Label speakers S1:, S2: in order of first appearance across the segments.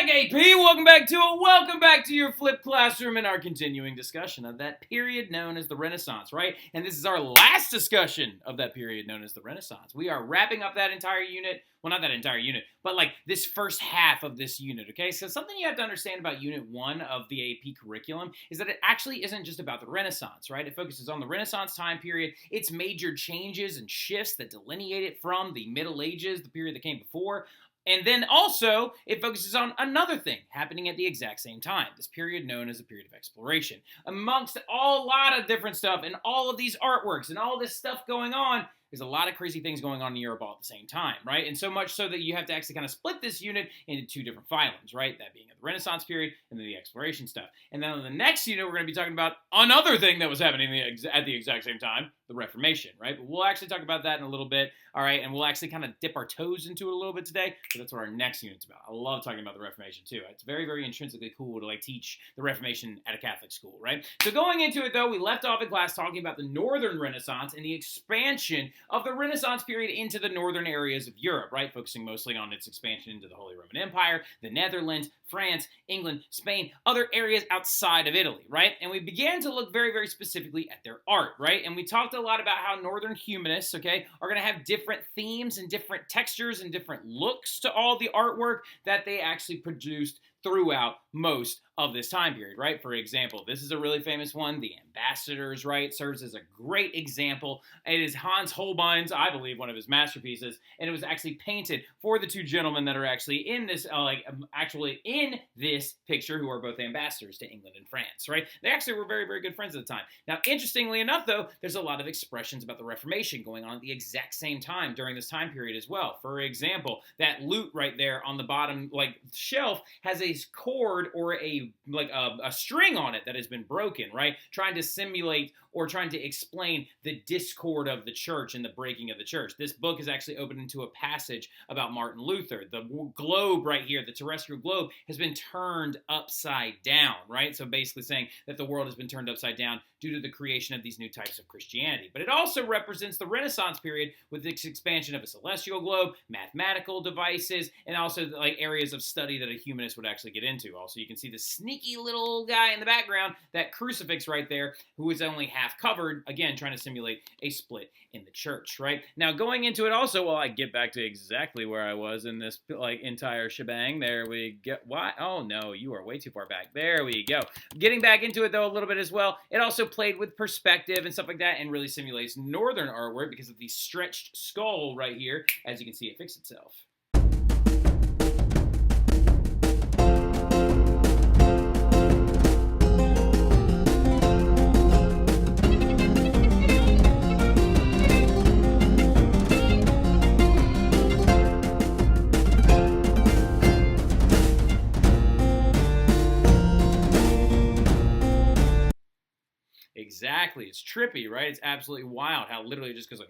S1: back, AP! Welcome back to your flipped classroom and our continuing discussion of that period known as the Renaissance, right? And this is our last discussion of that period known as the Renaissance. We are wrapping up that entire unit. Well, not that entire unit, but like this first half of this unit, okay? So something you have to understand about Unit 1 of the AP curriculum is that it actually isn't just about the Renaissance, right? It focuses on the Renaissance time period, its major changes and shifts that delineate it from the Middle Ages, the period that came before. And then also, it focuses on another thing happening at the exact same time, this period known as the period of exploration. Amongst a lot of different stuff and all of these artworks and all this stuff going on, there's a lot of crazy things going on in Europe all at the same time, right? And so much so that you have to actually kind of split this unit into two different phylums, right? That being the Renaissance period and then the exploration stuff. And then on the next unit, we're going to be talking about another thing that was happening at the exact same time, the Reformation, right? But we'll actually talk about that in a little bit, all right? And we'll actually kind of dip our toes into it a little bit today, but that's what our next unit's about. I love talking about the Reformation too. It's very, very intrinsically cool to like teach the Reformation at a Catholic school, right? So going into it though, we left off in class talking about the Northern Renaissance and the expansion of the Renaissance period into the northern areas of Europe, right? Focusing mostly on its expansion into the Holy Roman Empire, the Netherlands, France, England, Spain, other areas outside of Italy, right? And we began to look very, very specifically at their art, right? And we talked a lot about how Northern humanists, okay, are going to have different themes and different textures and different looks to all the artwork that they actually produced throughout most of this time period, right? For example, this is a really famous one, The Ambassadors, right? Serves as a great example. It is Hans Holbein's, I believe, one of his masterpieces, and it was actually painted for the two gentlemen that are actually in this, actually in this picture, who are both ambassadors to England and France, right? They actually were very, very good friends at the time. Now, interestingly enough, though, there's a lot of expressions about the Reformation going on at the exact same time during this time period as well. For example, that lute right there on the bottom, like, shelf has a cord or a string on it that has been broken, right? Trying to simulate or trying to explain the discord of the church and the breaking of the church. This book is actually opened into a passage about Martin Luther. The globe right here, the terrestrial globe, has been turned upside down, right? So basically saying that the world has been turned upside down due to the creation of these new types of Christianity. But it also represents the Renaissance period with its expansion of a celestial globe, mathematical devices, and also like areas of study that a humanist would actually get into. Also, you can see the sneaky little guy in the background, that crucifix right there, who is only half covered, again, trying to simulate a split in the church, right? Now, going into it also, well, I get back to exactly where I was in this like entire shebang. There we go. Why? Oh, no, you are way too far back. There we go. Getting back into it, though, a little bit as well. It also played with perspective and stuff like that and really simulates northern artwork because of the stretched skull right here. As you can see, it fixed itself. Exactly. It's trippy, right? It's absolutely wild how literally it just goes like,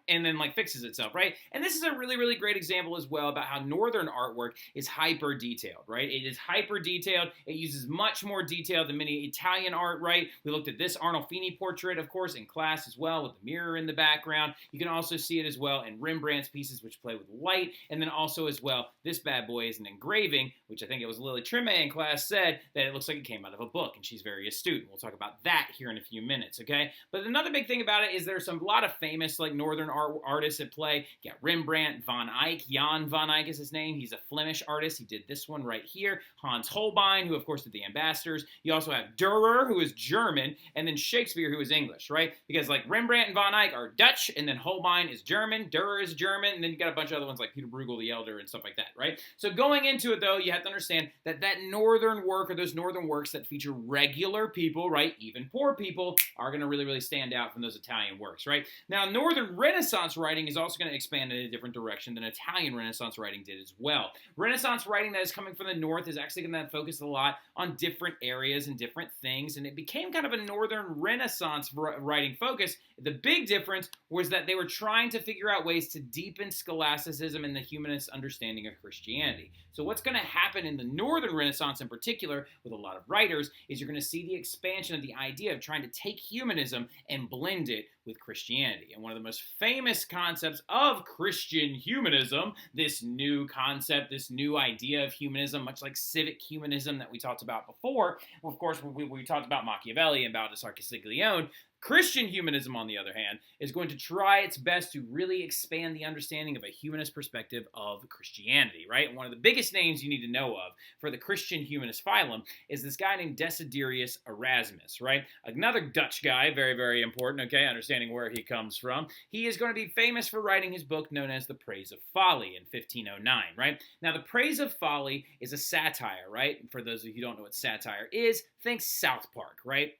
S1: and then like fixes itself, right? And this is a really, really great example as well about how northern artwork is hyper detailed, right? It is hyper detailed. It uses much more detail than many Italian art, right? We looked at this Arnolfini portrait, of course, in class as well with the mirror in the background. You can also see it as well in Rembrandt's pieces, which play with light. And then also as well, this bad boy is an engraving, which I think it was Lily Treme in class said that it looks like it came out of a book, and she's very astute. We'll talk about that here in a few minutes, okay? But another big thing about it is there's a lot of famous like northern artists at play. You got Rembrandt, Van Eyck, Jan van Eyck is his name. He's a Flemish artist. He did this one right here. Hans Holbein, who of course did the Ambassadors. You also have Dürer, who is German, and then Shakespeare, who is English, right? Because like Rembrandt and Van Eyck are Dutch, and then Holbein is German, Dürer is German, and then you got a bunch of other ones like Peter Bruegel the Elder and stuff like that, right? So going into it though, you have to understand that that northern work or those northern works that feature regular people, right, even poor people, are going to really, really stand out from those Italian works, right? Now, Northern Renaissance writing is also going to expand in a different direction than Italian Renaissance writing did as well. Renaissance writing that is coming from the north is actually going to focus a lot on different areas and different things, and it became kind of a Northern Renaissance writing focus. The big difference was that they were trying to figure out ways to deepen scholasticism and the humanist understanding of Christianity. So what's going to happen in the Northern Renaissance in particular with a lot of writers is you're going to see the expansion of the idea of trying to take humanism and blend it with Christianity. And one of the most famous concepts of Christian humanism, this new concept, this new idea of humanism, much like civic humanism that we talked about before, of course, we talked about Machiavelli and Baldassare Castiglione. Christian humanism, on the other hand, is going to try its best to really expand the understanding of a humanist perspective of Christianity, right? And one of the biggest names you need to know of for the Christian humanist phylum is this guy named Desiderius Erasmus, right? Another Dutch guy, very, very important, okay, understanding where he comes from. He is going to be famous for writing his book known as The Praise of Folly in 1509, right? Now, The Praise of Folly is a satire, right? For those of you who don't know what satire is, think South Park, right?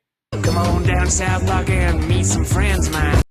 S2: Come on down to South Park and meet some friends, man.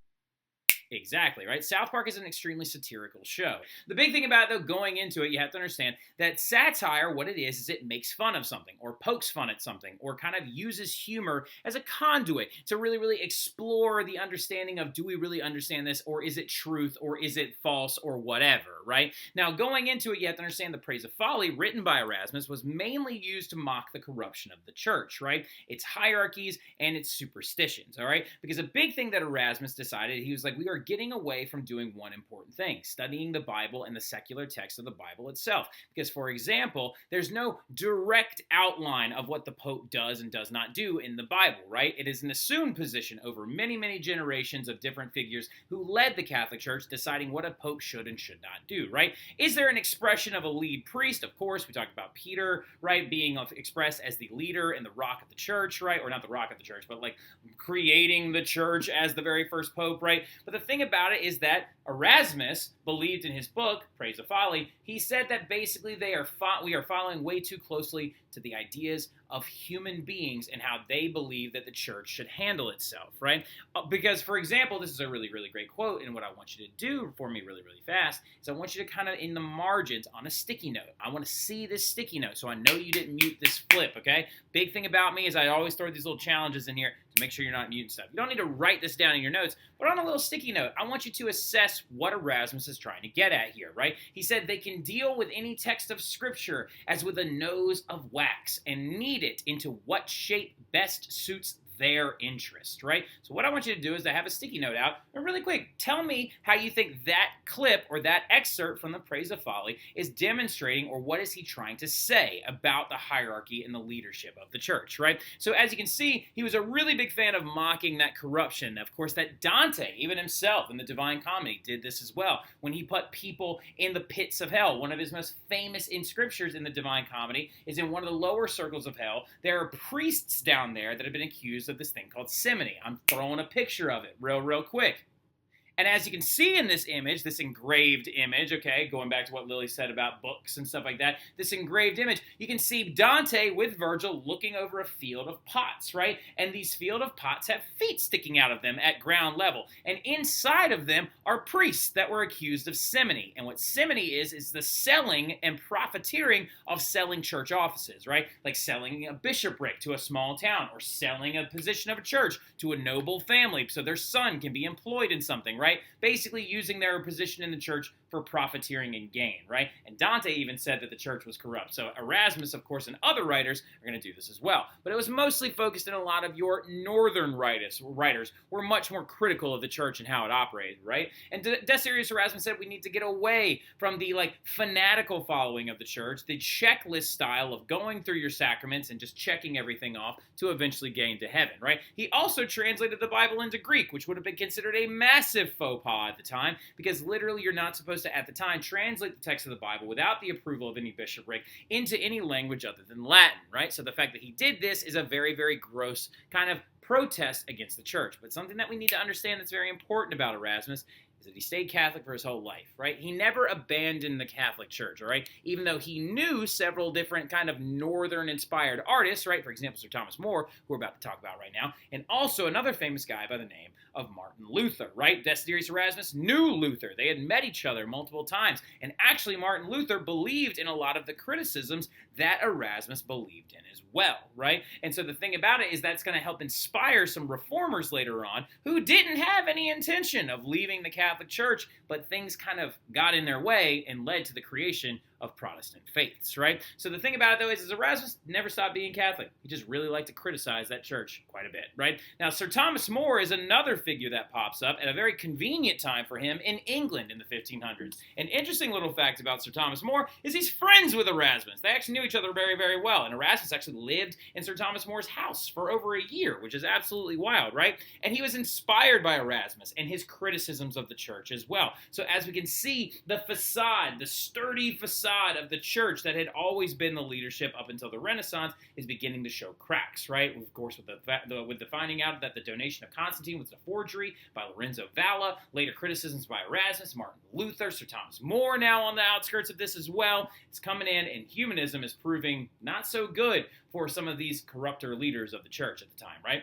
S1: Exactly, right? South Park is an extremely satirical show. The big thing about it, though, going into it, you have to understand that satire, what it is it makes fun of something or pokes fun at something or kind of uses humor as a conduit to really, really explore the understanding of, do we really understand this, or is it truth, or is it false, or whatever, right? Now, going into it, you have to understand The Praise of Folly, written by Erasmus, was mainly used to mock the corruption of the church, right? Its hierarchies and its superstitions, all right? Because a big thing that Erasmus decided, he was like, we are getting away from doing one important thing, studying the Bible and the secular text of the Bible itself. Because, for example, there's no direct outline of what the Pope does and does not do in the Bible, right? It is an assumed position over many, many generations of different figures who led the Catholic Church deciding what a Pope should and should not do, right? Is there an expression of a lead priest? Of course, we talked about Peter, right, being expressed as the leader and the rock of the church, right? Or not the rock of the church, but like creating the church as the very first Pope, right? But the thing about it is that Erasmus believed in his book, Praise of Folly, he said that basically we are following way too closely to the ideas of human beings and how they believe that the church should handle itself, right? Because, for example, this is a really, really great quote, and what I want you to do for me really, really fast is I want you to kind of, in the margins, on a sticky note, I want to see this sticky note so I know you didn't mute this flip, okay? Big thing about me is I always throw these little challenges in here to make sure you're not muting stuff. You don't need to write this down in your notes, but on a little sticky note, I want you to assess what Erasmus is trying to get at here, right? He said they can deal with any text of Scripture as with a nose of wax and knead it into what shape best suits their interest, right? So what I want you to do is to have a sticky note out, and really quick, tell me how you think that clip or that excerpt from The Praise of Folly is demonstrating, or what is he trying to say about the hierarchy and the leadership of the church, right? So as you can see, he was a really big fan of mocking that corruption. Of course, that Dante, even himself in the Divine Comedy, did this as well, when he put people in the pits of hell. One of his most famous inscriptions in the Divine Comedy is in one of the lower circles of hell. There are priests down there that have been accused of this thing called simony. I'm throwing a picture of it real quick. And as you can see in this image, this engraved image, okay, going back to what Lily said about books and stuff like that, this engraved image, you can see Dante with Virgil looking over a field of pots, right? And these field of pots have feet sticking out of them at ground level. And inside of them are priests that were accused of simony. And what simony is the selling and profiteering of selling church offices, right? Like selling a bishopric to a small town, or selling a position of a church to a noble family so their son can be employed in something, right? Basically using their position in the church for profiteering and gain, right? And Dante even said that the church was corrupt. So Erasmus, of course, and other writers are going to do this as well. But it was mostly focused in a lot of your northern writers were much more critical of the church and how it operated, right? And Desiderius Erasmus said we need to get away from the fanatical following of the church, the checklist style of going through your sacraments and just checking everything off to eventually gain to heaven, right? He also translated the Bible into Greek, which would have been considered a massive faux pas at the time, because literally you're not supposed to, at the time, translate the text of the Bible without the approval of any bishopric into any language other than Latin, right? So the fact that he did this is a very, very gross kind of protest against the church. But something that we need to understand that's very important about Erasmus is that he stayed Catholic for his whole life, right? He never abandoned the Catholic Church, all right? Even though he knew several different kind of northern-inspired artists, right? For example, Sir Thomas More, who we're about to talk about right now, and also another famous guy by the name of Martin Luther, right? Desiderius Erasmus knew Luther. They had met each other multiple times, and actually Martin Luther believed in a lot of the criticisms that Erasmus believed in as well, right? And so the thing about it is that's going to help inspire some reformers later on who didn't have any intention of leaving the Catholic Church, but things kind of got in their way and led to the creation of Protestant faiths, right? So the thing about it, though, is Erasmus never stopped being Catholic. He just really liked to criticize that church quite a bit, right? Now, Sir Thomas More is another figure that pops up at a very convenient time for him in England in the 1500s. An interesting little fact about Sir Thomas More is he's friends with Erasmus. They actually knew each other very, very well, and Erasmus actually lived in Sir Thomas More's house for over a year, which is absolutely wild, right? And he was inspired by Erasmus and his criticisms of the church as well. So as we can see, the facade, the sturdy facade of the church that had always been the leadership up until the Renaissance is beginning to show cracks, right? Of course, with the finding out that the donation of Constantine was a forgery by Lorenzo Valla, later criticisms by Erasmus, Martin Luther, Sir Thomas More now on the outskirts of this as well. It's coming in, and humanism is proving not so good for some of these corrupter leaders of the church at the time, right?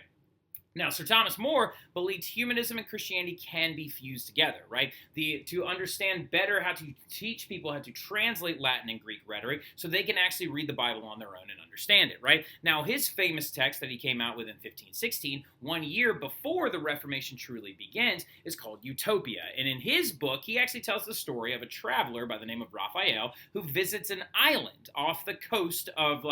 S1: Now, Sir Thomas More believed humanism and Christianity can be fused together, right? To understand better how to teach people how to translate Latin and Greek rhetoric so they can actually read the Bible on their own and understand it, right? Now, his famous text that he came out with in 1516, 1 year before the Reformation truly begins, is called Utopia. And in his book, he actually tells the story of a traveler by the name of Raphael who visits an island off the coast of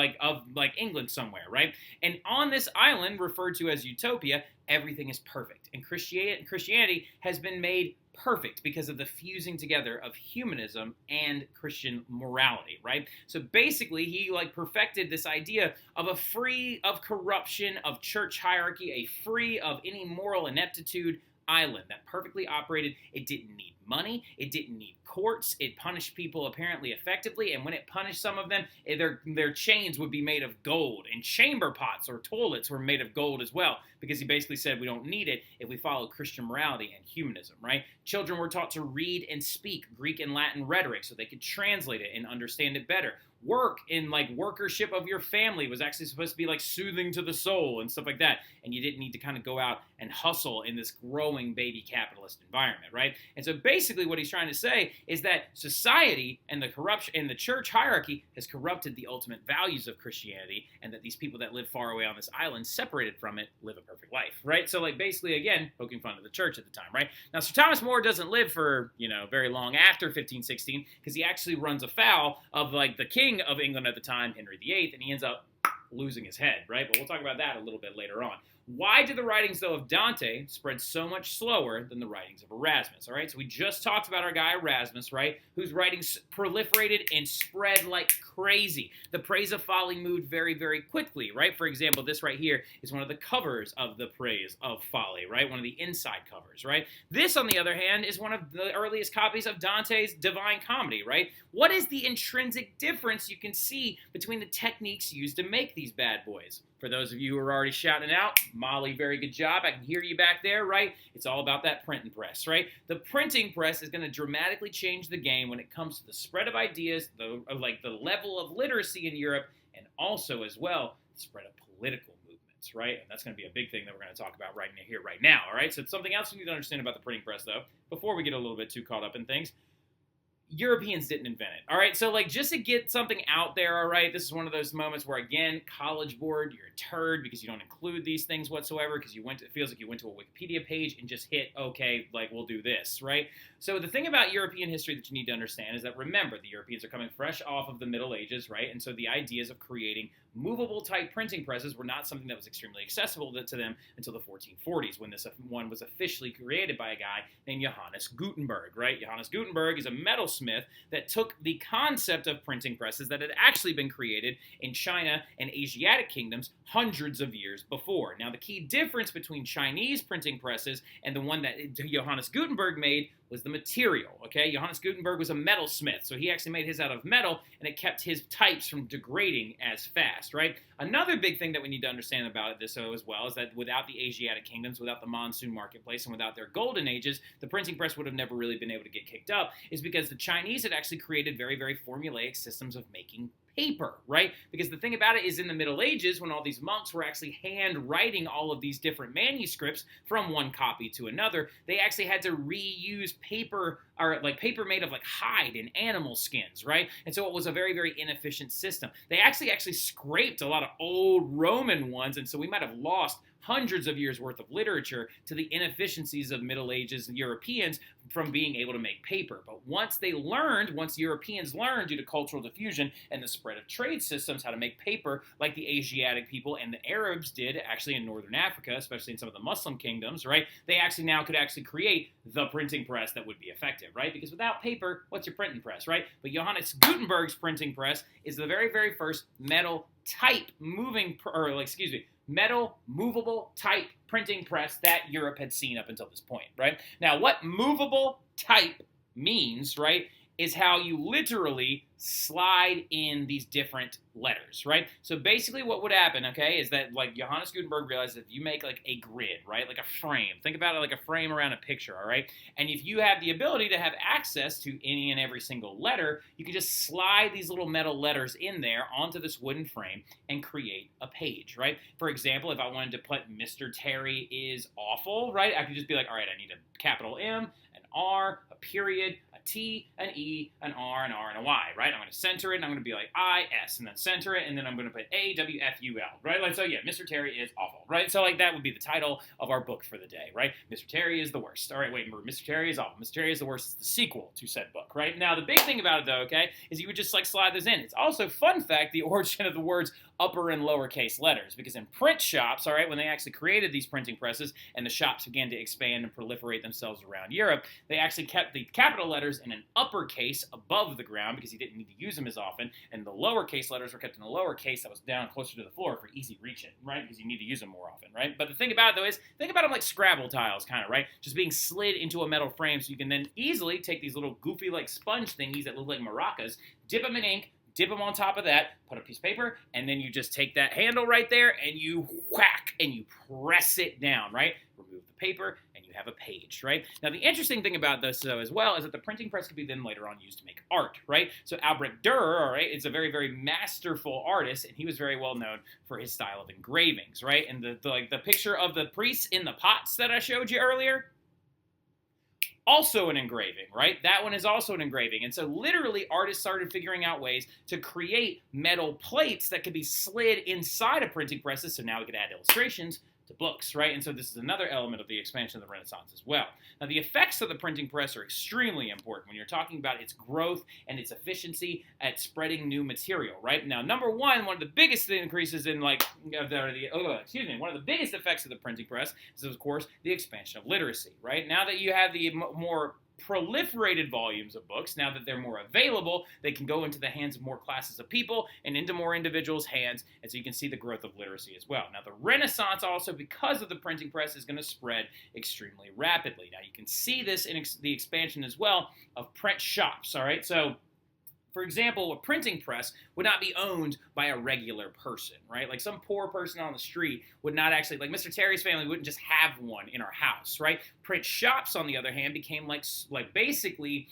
S1: England somewhere, right? And on this island, referred to as Utopia, everything is perfect. And Christianity has been made perfect because of the fusing together of humanism and Christian morality, right? So basically, he perfected this idea of a free of corruption, of church hierarchy, a free of any moral ineptitude island that perfectly operated. It didn't need money. It didn't need courts. It punished people apparently effectively, and when it punished some of them, their chains would be made of gold, and chamber pots or toilets were made of gold as well, because he basically said we don't need it if we follow Christian morality and humanism, right? Children were taught to read and speak Greek and Latin rhetoric so they could translate it and understand it better. Work in workership of your family was actually supposed to be soothing to the soul and stuff like that, and you didn't need to kind of go out and hustle in this growing baby capitalist environment, right? And so basically what he's trying to say is that society and the corruption and the church hierarchy has corrupted the ultimate values of Christianity, and that these people that live far away on this island, separated from it, live a perfect life, right? So basically, again, poking fun at the church at the time, right? Now, Sir Thomas More doesn't live for, very long after 1516, because he actually runs afoul of the king of England at the time, Henry VIII, and he ends up losing his head, right? But we'll talk about that a little bit later on. Why did the writings, though, of Dante spread so much slower than the writings of Erasmus, all right? So we just talked about our guy Erasmus, right, whose writings proliferated and spread like crazy. The Praise of Folly moved very, very quickly, right? For example, this right here is one of the covers of the Praise of Folly, right? One of the inside covers, right? This, on the other hand, is one of the earliest copies of Dante's Divine Comedy, right? What is the intrinsic difference you can see between the techniques used to make these bad boys? For those of you who are already shouting out, Molly, very good job. I can hear you back there, right? It's all about that printing press, right? The printing press is going to dramatically change the game when it comes to the spread of ideas, the level of literacy in Europe, and also, as well, the spread of political movements, right? And that's going to be a big thing that we're going to talk about right now, all right? So it's something else you need to understand about the printing press, though, before we get a little bit too caught up in things. Europeans didn't invent it, all right? So, just to get something out there, all right, this is one of those moments where, again, College Board, you're a turd because you don't include these things whatsoever, because it feels like you went to a Wikipedia page and just hit, okay, we'll do this, right? So the thing about European history that you need to understand is that, remember, the Europeans are coming fresh off of the Middle Ages, right? And so the ideas of creating movable type printing presses were not something that was extremely accessible to them until the 1440s, when this one was officially created by a guy named Johannes Gutenberg, right? Johannes Gutenberg is a metalsmith that took the concept of printing presses that had actually been created in China and Asiatic kingdoms hundreds of years before. Now, the key difference between Chinese printing presses and the one that Johannes Gutenberg made was the material, okay? Johannes Gutenberg was a metalsmith, so he actually made his out of metal, and it kept his types from degrading as fast, right? Another big thing that we need to understand about this as well is that without the Asiatic kingdoms, without the monsoon marketplace, and without their golden ages, the printing press would have never really been able to get kicked up, is because the Chinese had actually created very, very formulaic systems of making paper, right? Because the thing about it is, in the Middle Ages, when all these monks were actually hand writing all of these different manuscripts from one copy to another, they actually had to reuse paper, or paper made of hide and animal skins, right? And so it was a very, very inefficient system. They actually scraped a lot of old Roman ones, and so we might have lost hundreds of years worth of literature to the inefficiencies of Middle Ages Europeans from being able to make paper. But once Europeans learned due to cultural diffusion and the spread of trade systems how to make paper, like the Asiatic people and the Arabs did actually in northern Africa, especially in some of the Muslim kingdoms, right? They actually now could actually create the printing press that would be effective, right? Because without paper, what's your printing press, right? But Johannes Gutenberg's printing press is the very, very first metal movable type printing press that Europe had seen up until this point, right? Now, what movable type means, right, is how you literally slide in these different letters, right? So basically what would happen, okay, is that like Johannes Gutenberg realized that if you make like a grid, right, like a frame, think about it like a frame around a picture, all right? And if you have the ability to have access to any and every single letter, you can just slide these little metal letters in there onto this wooden frame and create a page, right? For example, if I wanted to put Mr. Terry is awful, right, I could just be like, all right, I need a capital M, an R, a period, a T, an E, an R, and a Y, right? I'm going to center it, and I'm going to be like I-S, and then center it, and then I'm going to put A-W-F-U-L, right? Like, so yeah, Mr. Terry is awful, right? So like that would be the title of our book for the day, right? Mr. Terry is the worst. All right, wait, remember, Mr. Terry is awful. Mr. Terry is the worst is the sequel to said book, right? Now, the big thing about it, though, okay, is you would just like slide this in. It's also, fun fact, the origin of the words upper and lowercase letters, because in print shops, all right, when they actually created these printing presses and the shops began to expand and proliferate themselves around Europe, they actually kept the capital letters in an uppercase above the ground because you didn't need to use them as often, and the lowercase letters were kept in a lowercase that was down closer to the floor for easy reaching, right, because you need to use them more often, right? But the thing about it, though, is think about them like Scrabble tiles, kind of, right, just being slid into a metal frame so you can then easily take these little goofy like sponge thingies that look like maracas, dip them in ink, dip them on top of that, put a piece of paper, and then you just take that handle right there and you whack and you press it down, right? Remove the paper and you have a page, right? Now, the interesting thing about this, though, as well, is that the printing press could be then later on used to make art, right? So Albrecht Dürer, all right, is a very, very masterful artist, and he was very well known for his style of engravings, right? And the picture of the priests in the pots that I showed you earlier, also an engraving, right? That one is also an engraving. And so literally artists started figuring out ways to create metal plates that could be slid inside of printing presses. So now we could add illustrations to books, right? And so this is another element of the expansion of the Renaissance as well. Now, the effects of the printing press are extremely important when you're talking about its growth and its efficiency at spreading new material, right? Now, number one of the biggest increases in one of the biggest effects of the printing press is, of course, the expansion of literacy, right? Now that you have the more proliferated volumes of books, now that they're more available, they can go into the hands of more classes of people and into more individuals' hands, and so you can see the growth of literacy as well. Now, the Renaissance also, because of the printing press, is going to spread extremely rapidly. Now, you can see this in the expansion as well of print shops, all right? So, for example, a printing press would not be owned by a regular person, right? Like some poor person on the street would not actually, like Mr. Terry's family wouldn't just have one in our house, right? Print shops, on the other hand, became like basically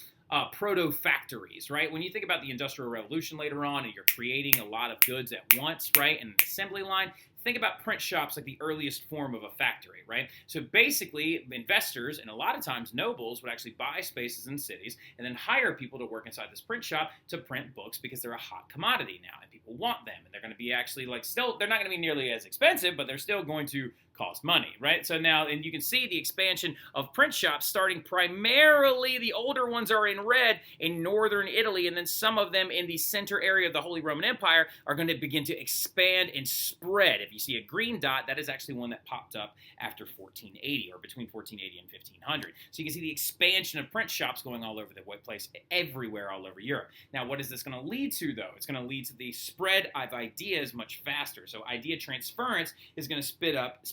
S1: proto-factories, right? When you think about the Industrial Revolution later on and you're creating a lot of goods at once, right, in an assembly line, think about print shops like the earliest form of a factory, right? So basically, investors and a lot of times nobles would actually buy spaces in cities and then hire people to work inside this print shop to print books because they're a hot commodity now and people want them. And they're going to be actually they're not going to be nearly as expensive, but they're still going to cost money, right? So now, and you can see the expansion of print shops starting primarily, the older ones are in red in northern Italy, and then some of them in the center area of the Holy Roman Empire are going to begin to expand and spread. If you see a green dot, that is actually one that popped up after 1480 or between 1480 and 1500. So you can see the expansion of print shops going all over the place, everywhere all over Europe. Now, what is this going to lead to, though? It's going to lead to the spread of ideas much faster. So idea transference is going to speed up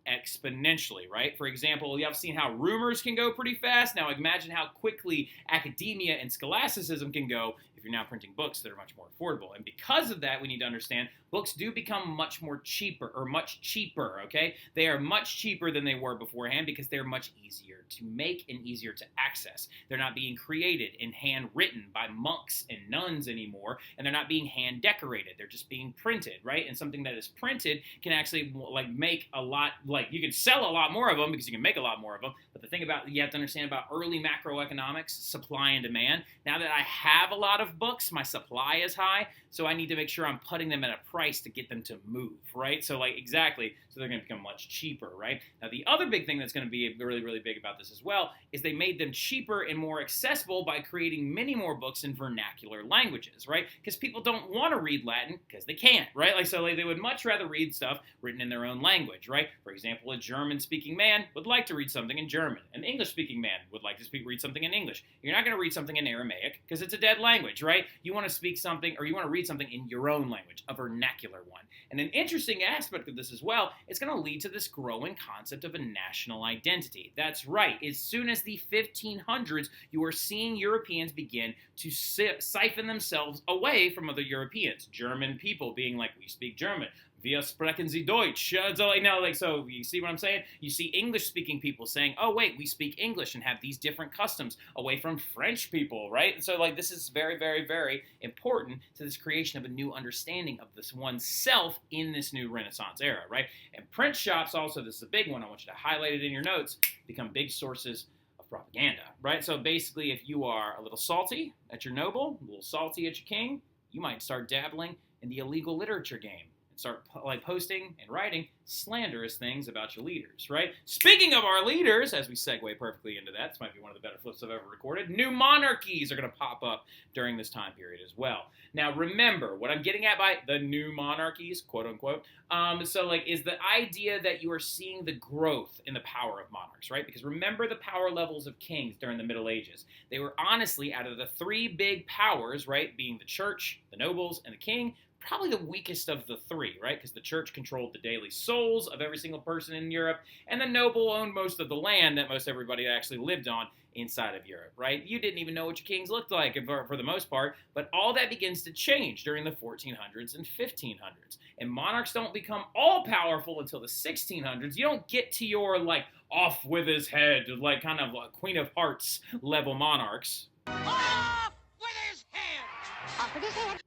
S1: exponentially, right? For example, you have seen how rumors can go pretty fast. Now imagine how quickly academia and scholasticism can go if you're now printing books that are much more affordable. And because of that, we need to understand books do become much cheaper, okay? They are much cheaper than they were beforehand because they're much easier to make and easier to access. They're not being created and handwritten by monks and nuns anymore, and they're not being hand decorated. They're just being printed, right? And something that is printed can actually make a lot, you can sell a lot more of them because you can make a lot more of them, but But the thing about you have to understand about early macroeconomics, supply and demand. Now that I have a lot of books, my supply is high, so I need to make sure I'm putting them at a price to get them to move, right? So exactly, so they're going to become much cheaper, right? Now the other big thing that's going to be really, really big about this as well is they made them cheaper and more accessible by creating many more books in vernacular languages, right? Because people don't want to read Latin because they can't, right? So they would much rather read stuff written in their own language, right? For example, a German-speaking man would like to read something in German. An English-speaking man would like to read something in English. You're not going to read something in Aramaic because it's a dead language, right? You want to speak something, or you want to read something in your own language, a vernacular one. And an interesting aspect of this as well, it's going to lead to this growing concept of a national identity. That's right. As soon as the 1500s, you are seeing Europeans begin to siphon themselves away from other Europeans. German people being like, we speak German. Wir sprechen Sie Deutsch. So you see what I'm saying? You see English-speaking people saying, oh, wait, we speak English and have these different customs away from French people, right? And so, this is very, very, very important to this creation of a new understanding of this oneself in this new Renaissance era, right? And print shops also, this is a big one, I want you to highlight it in your notes, become big sources of propaganda, right? So basically, if you are a little salty at your noble, a little salty at your king, you might start dabbling in the illegal literature game. Start posting and writing slanderous things about your leaders, right? Speaking of our leaders, as we segue perfectly into that, this might be one of the better flips I've ever recorded, new monarchies are going to pop up during this time period as well. Now, remember, what I'm getting at by the new monarchies, quote unquote, is the idea that you are seeing the growth in the power of monarchs, right? Because remember the power levels of kings during the Middle Ages. They were honestly, out of the three big powers, right, being the church, the nobles, and the king, probably the weakest of the three, right? Because the church controlled the daily souls of every single person in Europe, and the noble owned most of the land that most everybody actually lived on inside of Europe, right? You didn't even know what your kings looked like for the most part, but all that begins to change during the 1400s and 1500s. And monarchs don't become all powerful until the 1600s. You don't get to your, off with his head, kind of Queen of Hearts level monarchs.
S3: Off with his head! Off with his head!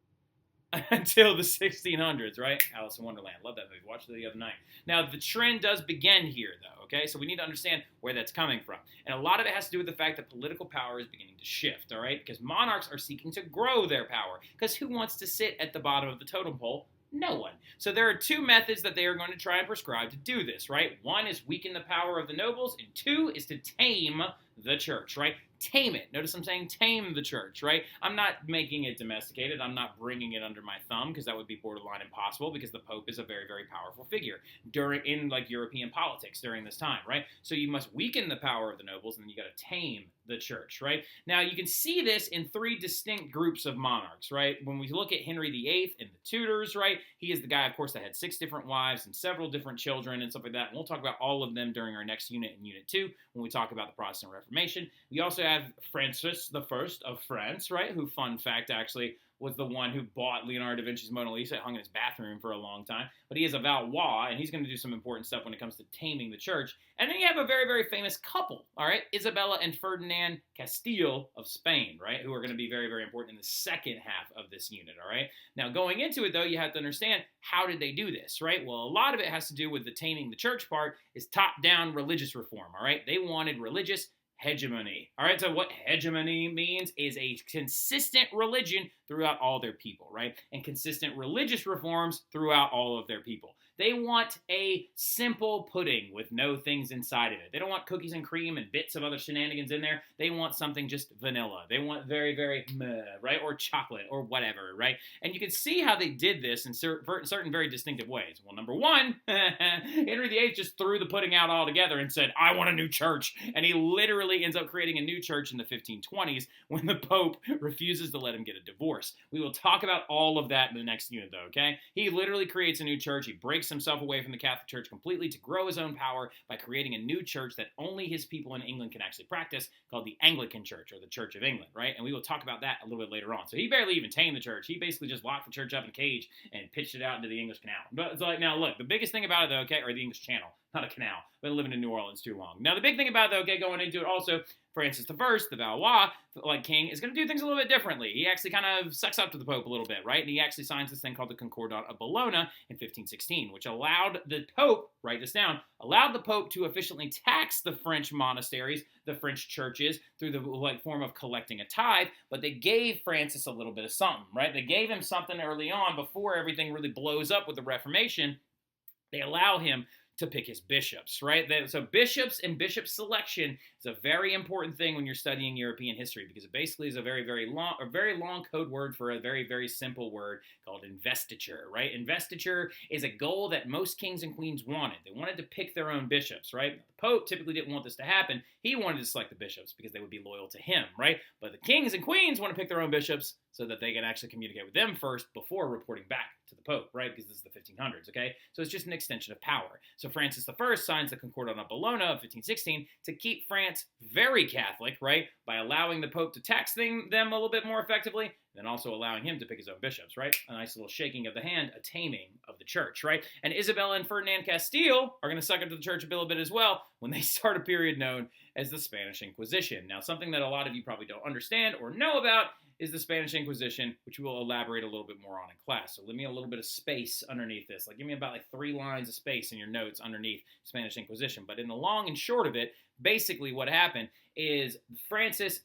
S1: Until the 1600s, right? Alice in Wonderland. Love that movie. Watched it the other night. Now, the trend does begin here, though, okay? So we need to understand where that's coming from. And a lot of it has to do with the fact that political power is beginning to shift, all right? Because monarchs are seeking to grow their power. Because who wants to sit at the bottom of the totem pole? No one. So there are two methods that they are going to try and prescribe to do this, right? One is weaken the power of the nobles, and two is to tame the church, right? Tame it. Notice I'm saying tame the church, right? I'm not making it domesticated. I'm not bringing it under my thumb because that would be borderline impossible because the Pope is a very, very powerful figure in European politics during this time, right? So you must weaken the power of the nobles and then you got to tame the church, right? Now you can see this in three distinct groups of monarchs, right? When we look at Henry VIII and the Tudors, right? He is the guy, of course, that had 6 different wives and several different children and stuff like that. And we'll talk about all of them during our next unit in Unit 2 when we talk about the Protestant Reformation. We also have Francis I of France, right? Who, fun fact, actually was the one who bought Leonardo da Vinci's Mona Lisa. It hung in his bathroom for a long time. But he is a Valois, and he's going to do some important stuff when it comes to taming the church. And then you have a very, very famous couple, all right? Isabella and Ferdinand Castile of Spain, right? Who are going to be very, very important in the second half of this unit, all right? Now, going into it, though, you have to understand, how did they do this, right? Well, a lot of it has to do with the taming the church part is top-down religious reform, all right? They wanted religious hegemony. All right, so what hegemony means is a consistent religion throughout all their people, right? And consistent religious reforms throughout all of their people. They want a simple pudding with no things inside of it. They don't want cookies and cream and bits of other shenanigans in there. They want something just vanilla. They want very, very meh, right? Or chocolate or whatever, right? And you can see how they did this in certain very distinctive ways. Well, number one, Henry VIII just threw the pudding out altogether and said, I want a new church. And he literally ends up creating a new church in the 1520s when the Pope refuses to let him get a divorce. We will talk about all of that in the next unit, though, okay? He literally creates a new church. He breaks himself away from the Catholic Church completely to grow his own power by creating a new church that only his people in England can actually practice, called the Anglican Church, or the Church of England, right? And we will talk about that a little bit later on. So he barely even tamed the church. He basically just locked the church up in a cage and pitched it out into the English Canal. But it's like, now look, the biggest thing about it, though, okay, or the English Channel. not a canal. Been living in New Orleans too long. Now, the big thing about, though, going into it also, Francis I, the Valois, like king, is going to do things a little bit differently. He actually kind of sucks up to the Pope a little bit, right? And he actually signs this thing called the Concordat of Bologna in 1516, which allowed the Pope, write this down, allowed the Pope to efficiently tax the French monasteries, the French churches, through the form of collecting a tithe, but they gave Francis a little bit of something, right? They gave him something early on before everything really blows up with the Reformation. They allow him to pick his bishops, right? So bishops and bishop selection is a very important thing when you're studying European history, because it basically is a very, very long code word for a very, very simple word called investiture, right? Investiture is a goal that most kings and queens wanted. They wanted to pick their own bishops, right? The Pope typically didn't want this to happen. He wanted to select the bishops because they would be loyal to him, right? But the kings and queens want to pick their own bishops so that they can actually communicate with them first before reporting back to the Pope, right? Because this is the 1500s, okay? So it's just an extension of power. So Francis I signs the Concordat of Bologna of 1516 to keep France very Catholic, right? By allowing the Pope to tax them a little bit more effectively, and then also allowing him to pick his own bishops, right? A nice little shaking of the hand, a taming of the church, right? And Isabella and Ferdinand Castile are going to suck up to the church a little bit as well when they start a period known as the Spanish Inquisition. Now, something that a lot of you probably don't understand or know about is the Spanish Inquisition, which we will elaborate a little bit more on in class. So leave me a little bit of space underneath this. Give me about 3 lines of space in your notes underneath Spanish Inquisition. But in the long and short of it, basically what happened is Ferdinand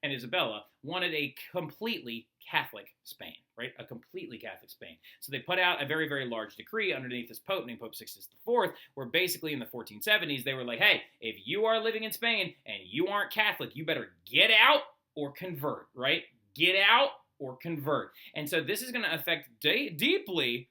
S1: and Isabella wanted a completely Catholic Spain, right? A completely Catholic Spain. So they put out a very, very large decree underneath this Pope named Pope Sixtus IV, where basically in the 1470s, they were like, hey, if you are living in Spain and you aren't Catholic, you better get out or convert, right? Get out or convert. And so this is going to affect deeply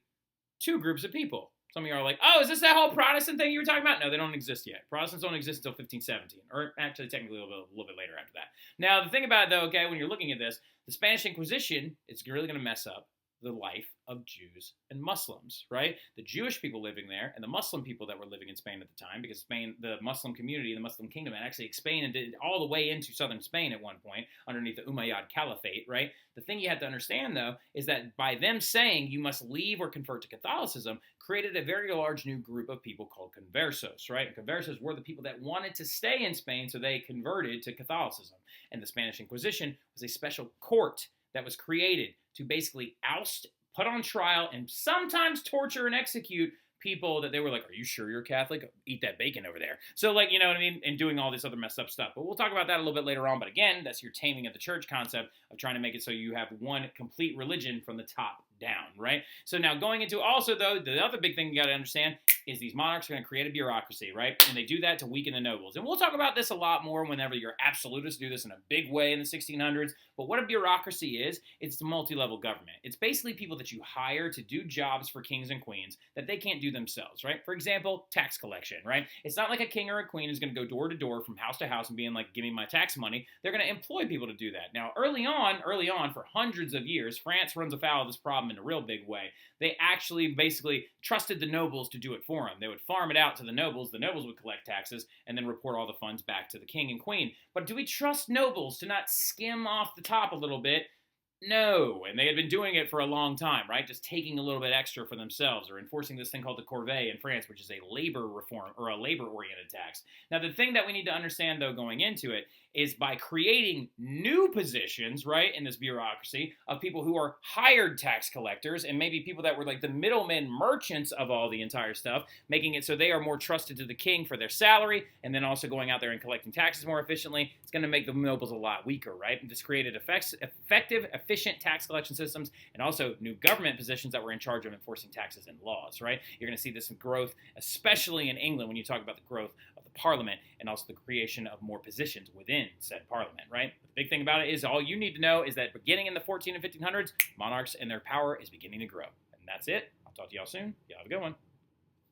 S1: 2 groups of people. Some of you are like, oh, is this that whole Protestant thing you were talking about? No, they don't exist yet. Protestants don't exist until 1517, or actually technically a little bit later after that. Now, the thing about it, though, okay, when you're looking at this, the Spanish Inquisition is really going to mess up the life of Jews and Muslims, right? The Jewish people living there and the Muslim people that were living in Spain at the time, because Spain, the Muslim community, the Muslim kingdom, had actually expanded all the way into southern Spain at one point underneath the Umayyad Caliphate, right? The thing you have to understand, though, is that by them saying you must leave or convert to Catholicism, created a very large new group of people called conversos, right? And conversos were the people that wanted to stay in Spain, so they converted to Catholicism. And the Spanish Inquisition was a special court that was created to basically oust, put on trial, and sometimes torture and execute people that they were like, are you sure you're Catholic? Eat that bacon over there. So, you know what I mean? And doing all this other messed up stuff. But we'll talk about that a little bit later on. But again, that's your taming of the church concept of trying to make it so you have one complete religion from the top down, right? So now going into also, though, the other big thing you got to understand is these monarchs are going to create a bureaucracy, right? And they do that to weaken the nobles. And we'll talk about this a lot more whenever your absolutists do this in a big way in the 1600s. But what a bureaucracy is, it's the multi-level government. It's basically people that you hire to do jobs for kings and queens that they can't do themselves, right? For example, tax collection, right? It's not like a king or a queen is going to go door to door from house to house and being like, give me my tax money. They're going to employ people to do that. Now, early on, for hundreds of years, France runs afoul of this problem in a real big way. They actually basically trusted the nobles to do it for them. They would farm it out to the nobles would collect taxes, and then report all the funds back to the king and queen. But do we trust nobles to not skim off the top a little bit? No, and they had been doing it for a long time, right? Just taking a little bit extra for themselves, or enforcing this thing called the corvée in France, which is a labor reform, or a labor-oriented tax. Now, the thing that we need to understand, though, going into it, is by creating new positions, right, in this bureaucracy of people who are hired tax collectors, and maybe people that were like the middlemen merchants of all the entire stuff, making it so they are more trusted to the king for their salary, and then also going out there and collecting taxes more efficiently. It's going to make the nobles a lot weaker, right? And this created effective, efficient tax collection systems, and also new government positions that were in charge of enforcing taxes and laws, right? You're going to see this in growth, especially in England, when you talk about the growth of the parliament, and also the creation of more positions within said parliament, right? But the big thing about it is all you need to know is that beginning in the 14 and 1500s, monarchs and their power is beginning to grow. And that's it. I'll talk to y'all soon. Y'all have a good one.